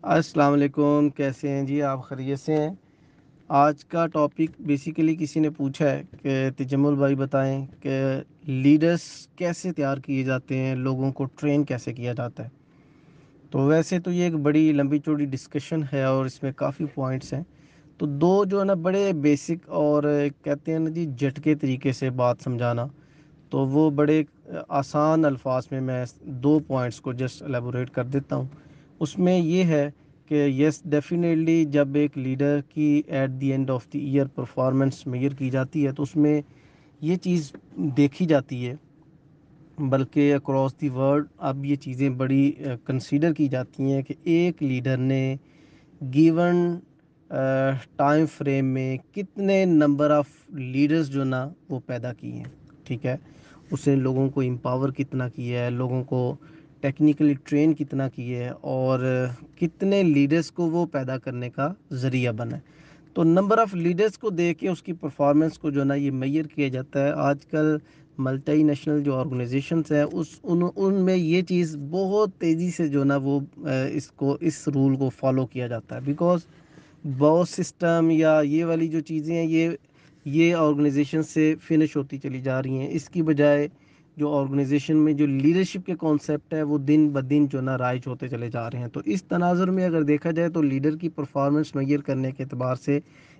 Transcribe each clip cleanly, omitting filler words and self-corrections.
السلام علیکم، کیسے ہیں جی؟ آپ خیریت سے ہیں؟ آج کا ٹاپک بیسیکلی کسی نے پوچھا ہے کہ تجمل بھائی بتائیں کہ لیڈرز کیسے تیار کیے جاتے ہیں، لوگوں کو ٹرین کیسے کیا جاتا ہے۔ تو ویسے تو یہ ایک بڑی لمبی چوڑی ڈسکشن ہے اور اس میں کافی پوائنٹس ہیں۔ تو دو جو ہے نا بڑے بیسک اور کہتے ہیں نا جی جھٹکے طریقے سے بات سمجھانا، تو وہ بڑے آسان الفاظ میں دو پوائنٹس کو جسٹ ایلیبوریٹ کر دیتا ہوں۔ اس میں یہ ہے کہ یس ڈیفینیٹلی جب ایک لیڈر کی at the end of the year performance میئر کی جاتی ہے تو اس میں یہ چیز دیکھی جاتی ہے، بلکہ اکراس دی ورلڈ اب یہ چیزیں بڑی کنسیڈر کی جاتی ہیں کہ ایک لیڈر نے گیون ٹائم فریم میں کتنے نمبر آف لیڈرز جو نا وہ پیدا کی ہیں، ٹھیک ہے۔ اس نے لوگوں کو امپاور کتنا کیا ہے، لوگوں کو ٹیکنیکلی ٹرین کتنا کیا ہے، اور کتنے لیڈرز کو وہ پیدا کرنے کا ذریعہ بنا ہے۔ تو نمبر آف لیڈرز کو دیکھ کے اس کی پرفارمنس کو جو نا یہ میئر کیا جاتا ہے۔ آج کل ملٹی نیشنل جو آرگنائزیشنس ہیں ان میں یہ چیز بہت تیزی سے جو نا وہ اس رول کو فالو کیا جاتا ہے، بیکاز باس سسٹم یا یہ والی جو چیزیں ہیں یہ آرگنائزیشن سے فنش ہوتی چلی جا رہی ہیں۔ اس کی بجائے جو آرگنائزیشن میں جو لیڈرشپ کے کانسیپٹ ہے وہ دن بدن جو نا رائج ہوتے چلے جا رہے ہیں۔ تو اس تناظر میں اگر دیکھا جائے تو لیڈر کی پرفارمنس میئر کرنے کے اعتبار سے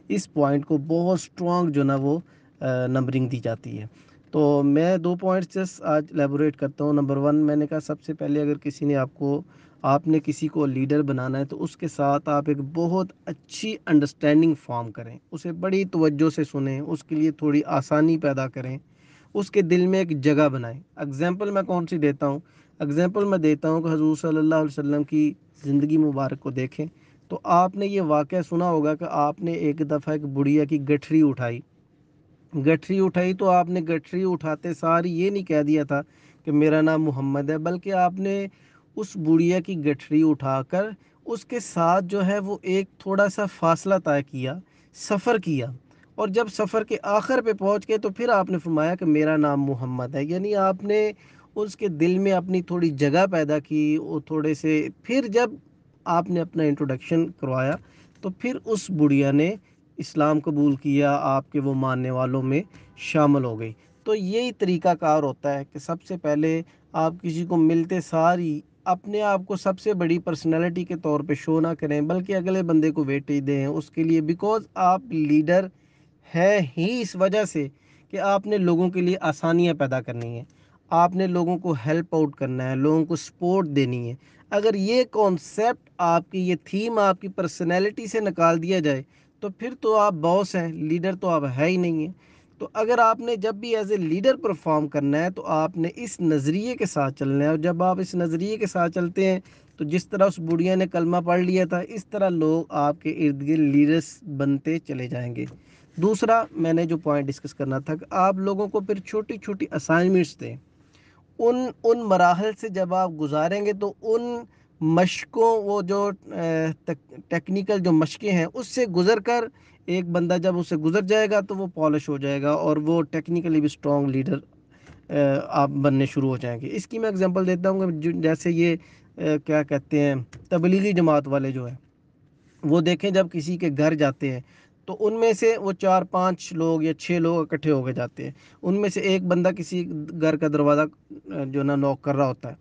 اس پوائنٹ کو بہت سٹرونگ جو نا وہ نمبرنگ دی جاتی ہے۔ تو میں دو پوائنٹس جس آج ایلیبوریٹ کرتا ہوں۔ نمبر 1 میں نے کہا سب سے پہلے اگر آپ نے کسی کو لیڈر بنانا ہے تو اس کے ساتھ آپ ایک بہت اچھی انڈرسٹینڈنگ فارم کریں، اسے بڑی توجہ سے سنیں، اس کے لیے تھوڑی آسانی پیدا کریں، اس کے دل میں ایک جگہ بنائیں۔ اگزامپل میں کون سی دیتا ہوں؟ اگزامپل میں دیتا ہوں کہ حضور صلی اللہ علیہ وسلم کی زندگی مبارک کو دیکھیں تو آپ نے یہ واقعہ سنا ہوگا کہ آپ نے ایک دفعہ ایک بڑھیا کی گٹھری اٹھائی تو آپ نے گٹھری اٹھاتے ساری یہ نہیں کہہ دیا تھا کہ میرا نام محمد ہے، بلکہ آپ نے اس بڑھیا کی گٹھری اٹھا کر اس کے ساتھ جو ہے وہ ایک تھوڑا سا فاصلہ طے کیا، سفر کیا، اور جب سفر کے آخر پہ پہنچ گئے تو پھر آپ نے فرمایا کہ میرا نام محمد ہے۔ یعنی آپ نے اس کے دل میں اپنی تھوڑی جگہ پیدا کی، وہ تھوڑے سے پھر جب آپ نے اپنا انٹروڈکشن کروایا تو پھر اس بڑھیا نے اسلام قبول کیا، آپ کے وہ ماننے والوں میں شامل ہو گئی۔ تو یہی طریقہ کار ہوتا ہے کہ سب سے پہلے آپ کسی کو ملتے ساری اپنے آپ کو سب سے بڑی پرسنالٹی کے طور پہ شو نہ کریں، بلکہ اگلے بندے کو ویٹیج دیں اس کے لیے، بیکاز آپ لیڈر ہے ہی اس وجہ سے کہ آپ نے لوگوں کے لیے آسانیاں پیدا کرنی ہیں، آپ نے لوگوں کو ہیلپ آؤٹ کرنا ہے، لوگوں کو سپورٹ دینی ہے۔ اگر یہ کانسیپٹ آپ کی، یہ تھیم آپ کی پرسنالٹی سے نکال دیا جائے تو پھر تو آپ باس ہیں، لیڈر تو آپ ہے ہی نہیں ہیں۔ تو اگر آپ نے جب بھی ایز اے لیڈر پرفارم کرنا ہے تو آپ نے اس نظریے کے ساتھ چلنا ہے، اور جب آپ اس نظریے کے ساتھ چلتے ہیں تو جس طرح اس بڑھیا نے کلمہ پڑھ لیا تھا اس طرح لوگ آپ کے ارد گرد لیڈرز بنتے چلے جائیں گے۔ دوسرا میں نے جو پوائنٹ ڈسکس کرنا تھا کہ آپ لوگوں کو پھر چھوٹی چھوٹی اسائنمنٹس دیں، ان مراحل سے جب آپ گزاریں گے تو ان مشقوں، وہ جو ٹیکنیکل جو مشقیں ہیں اس سے گزر کر ایک بندہ جب اس سے گزر جائے گا تو وہ پالش ہو جائے گا اور وہ ٹیکنیکلی بھی سٹرونگ لیڈر آپ بننے شروع ہو جائیں گے۔ اس کی میں اگزامپل دیتا ہوں کہ جیسے یہ کیا کہتے ہیں، تبلیغی جماعت والے جو ہیں وہ دیکھیں جب کسی کے گھر جاتے ہیں تو ان میں سے وہ 4-5 لوگ یا 6 لوگ اکٹھے ہو کے جاتے ہیں، ان میں سے ایک بندہ کسی گھر کا دروازہ جو نا نوک کر رہا ہوتا ہے،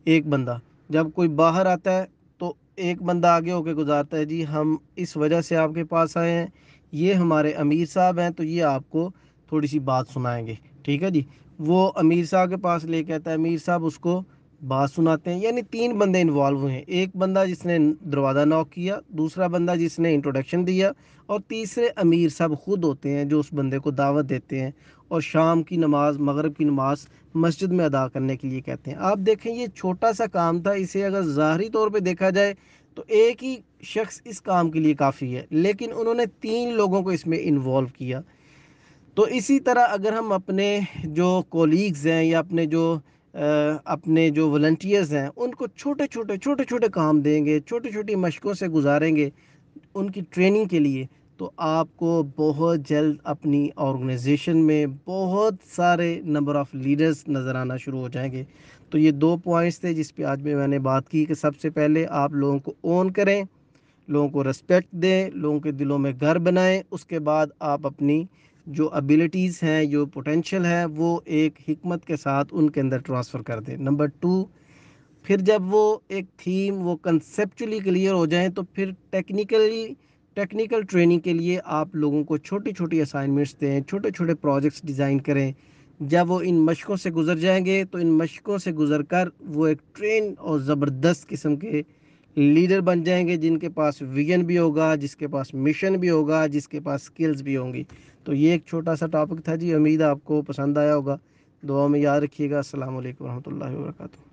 ایک بندہ جب کوئی باہر آتا ہے تو ایک بندہ آگے ہو کے گزارتا ہے، جی ہم اس وجہ سے آپ کے پاس آئے ہیں، یہ ہمارے امیر صاحب ہیں تو یہ آپ کو تھوڑی سی بات سنائیں گے، ٹھیک ہے جی۔ وہ امیر صاحب کے پاس لے کے آتا ہے، امیر صاحب اس کو بات سناتے ہیں۔ یعنی 3 بندے انوالو ہوئے ہیں، ایک بندہ جس نے دروازہ نوک کیا، دوسرا بندہ جس نے انٹروڈکشن دیا، اور تیسرے امیر صاحب خود ہوتے ہیں جو اس بندے کو دعوت دیتے ہیں اور شام کی نماز، مغرب کی نماز مسجد میں ادا کرنے کے لیے کہتے ہیں۔ آپ دیکھیں یہ چھوٹا سا کام تھا، اسے اگر ظاہری طور پہ دیکھا جائے تو ایک ہی شخص اس کام کے لیے کافی ہے، لیکن انہوں نے 3 لوگوں کو اس میں انوالو کیا۔ تو اسی طرح اگر ہم اپنے جو کولیگز ہیں یا اپنے جو والنٹیئرز ہیں ان کو چھوٹے کام دیں گے، چھوٹی چھوٹی مشقوں سے گزاریں گے ان کی ٹریننگ کے لیے، تو آپ کو بہت جلد اپنی آرگنائزیشن میں بہت سارے نمبر آف لیڈرز نظر آنا شروع ہو جائیں گے۔ تو یہ 2 پوائنٹس تھے جس پہ آج میں نے بات کی کہ سب سے پہلے آپ لوگوں کو اون کریں، لوگوں کو رسپیکٹ دیں، لوگوں کے دلوں میں گھر بنائیں، اس کے بعد آپ اپنی جو ابیلٹیز ہیں، جو پوٹینشیل ہے، وہ ایک حکمت کے ساتھ ان کے اندر ٹرانسفر کر دیں۔ نمبر 2، پھر جب وہ ایک تھیم وہ کنسیپچولی کلیئر ہو جائیں تو پھر ٹیکنیکل ٹریننگ کے لیے آپ لوگوں کو چھوٹی چھوٹی اسائنمنٹس دیں، چھوٹے چھوٹے پروجیکٹس ڈیزائن کریں۔ جب وہ ان مشقوں سے گزر جائیں گے تو ان مشقوں سے گزر کر وہ ایک ٹرین اور زبردست قسم کے لیڈر بن جائیں گے، جن کے پاس ویژن بھی ہوگا، جس کے پاس مشن بھی ہوگا، جس کے پاس سکلز بھی ہوں گی۔ تو یہ ایک چھوٹا سا ٹاپک تھا جی، امید آپ کو پسند آیا ہوگا۔ دعا میں یاد رکھیے گا۔ السلام علیکم ورحمۃ اللہ وبرکاتہ۔